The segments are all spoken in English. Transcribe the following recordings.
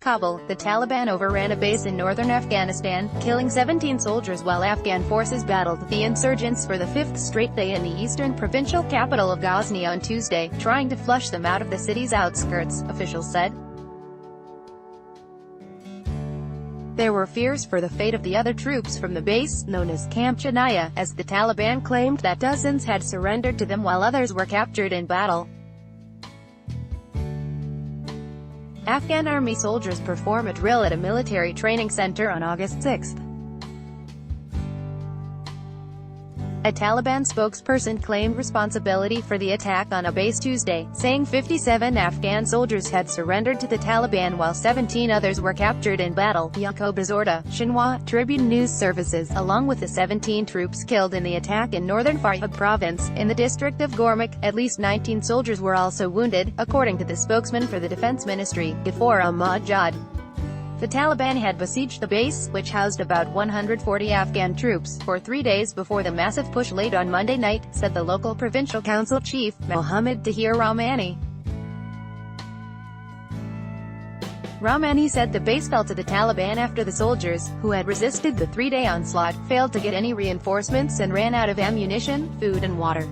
Kabul, the Taliban overran a base in northern Afghanistan, killing 17 soldiers while Afghan forces battled the insurgents for the fifth straight day in the eastern provincial capital of Ghazni on Tuesday, trying to flush them out of the city's outskirts, officials said. There were fears for the fate of the other troops from the base, known as Camp Chanaya, as the Taliban claimed that dozens had surrendered to them while others were captured in battle. Afghan army soldiers perform a drill at a military training center on August 6. A Taliban spokesperson claimed responsibility for the attack on a base Tuesday, saying 57 Afghan soldiers had surrendered to the Taliban while 17 others were captured in battle. Yaqub Azorda, Xinhua Tribune News Services, along with the 17 troops killed in the attack in northern Faryab province, in the district of Gormak, at least 19 soldiers were also wounded, according to the spokesman for the Defense Ministry, Ghafoor Ahmad Jad. The Taliban had besieged the base, which housed about 140 Afghan troops, for 3 days before the massive push late on Monday night, said the local provincial council chief, Mohammad Tahir Rahmani. Rahmani said the base fell to the Taliban after the soldiers, who had resisted the 3-day onslaught, failed to get any reinforcements and ran out of ammunition, food and water.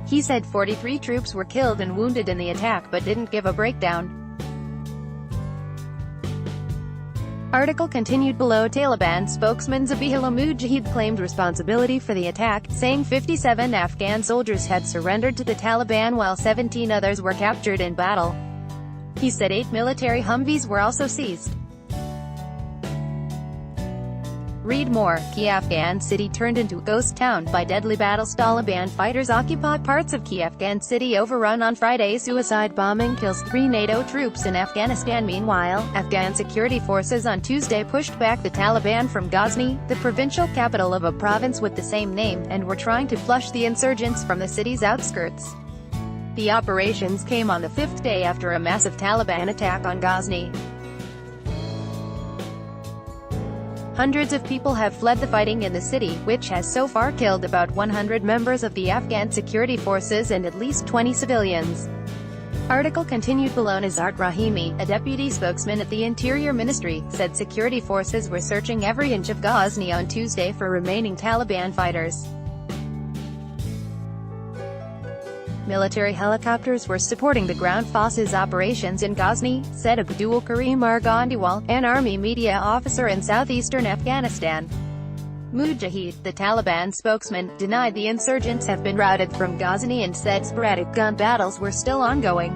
He said 43 troops were killed and wounded in the attack but didn't give a breakdown. Article continued below. Taliban spokesman Zabihullah Mujahid claimed responsibility for the attack, saying 57 Afghan soldiers had surrendered to the Taliban while 17 others were captured in battle. He said 8 military Humvees were also seized. Read more. Key Afghan city turned into a ghost town by deadly battles. Taliban fighters occupy parts of Key. Afghan city overrun on Friday. Suicide bombing kills 3 NATO troops in Afghanistan. Meanwhile, Afghan security forces on Tuesday pushed back the Taliban from Ghazni, the provincial capital of a province with the same name, and were trying to flush the insurgents from the city's outskirts. The operations came on the 5th day after a massive Taliban attack on Ghazni. Hundreds of people have fled the fighting in the city, which has so far killed about 100 members of the Afghan security forces and at least 20 civilians. Article continued below. Nazart Rahimi, a deputy spokesman at the Interior Ministry, said security forces were searching every inch of Ghazni on Tuesday for remaining Taliban fighters. Military helicopters were supporting the ground forces' operations in Ghazni, said Abdul Karim Arghandiwal, an army media officer in southeastern Afghanistan. Mujahid, the Taliban spokesman, denied the insurgents have been routed from Ghazni and said sporadic gun battles were still ongoing.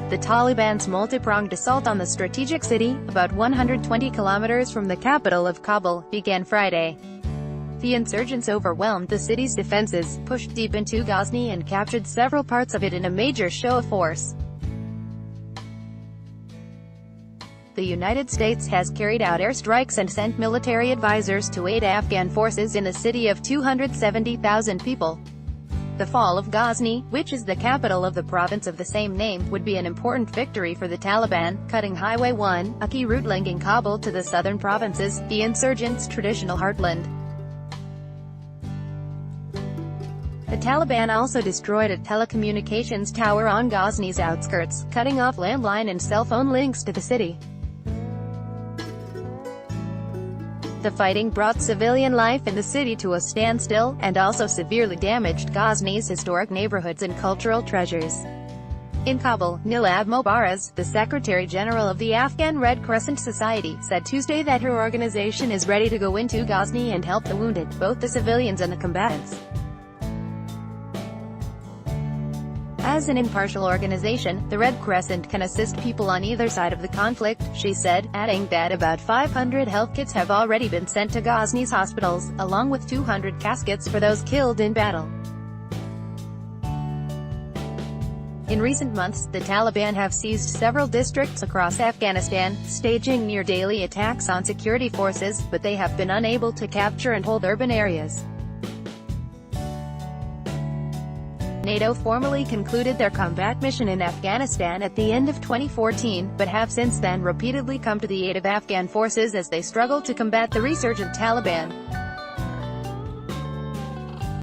The Taliban's multi-pronged assault on the strategic city, about 120 kilometers from the capital of Kabul, began Friday. The insurgents overwhelmed the city's defenses, pushed deep into Ghazni and captured several parts of it in a major show of force. The United States has carried out airstrikes and sent military advisors to aid Afghan forces in a city of 270,000 people. The fall of Ghazni, which is the capital of the province of the same name, would be an important victory for the Taliban, cutting Highway 1, a key route linking Kabul to the southern provinces, the insurgents' traditional heartland. The Taliban also destroyed a telecommunications tower on Ghazni's outskirts, cutting off landline and cell phone links to the city. The fighting brought civilian life in the city to a standstill, and also severely damaged Ghazni's historic neighborhoods and cultural treasures. In Kabul, Nilab Mobaraz, the Secretary-General of the Afghan Red Crescent Society, said Tuesday that her organization is ready to go into Ghazni and help the wounded, both the civilians and the combatants. As an impartial organization, the Red Crescent can assist people on either side of the conflict, she said, adding that about 500 health kits have already been sent to Ghazni's hospitals, along with 200 caskets for those killed in battle. In recent months, the Taliban have seized several districts across Afghanistan, staging near-daily attacks on security forces, but they have been unable to capture and hold urban areas. NATO formally concluded their combat mission in Afghanistan at the end of 2014, but have since then repeatedly come to the aid of Afghan forces as they struggle to combat the resurgent Taliban.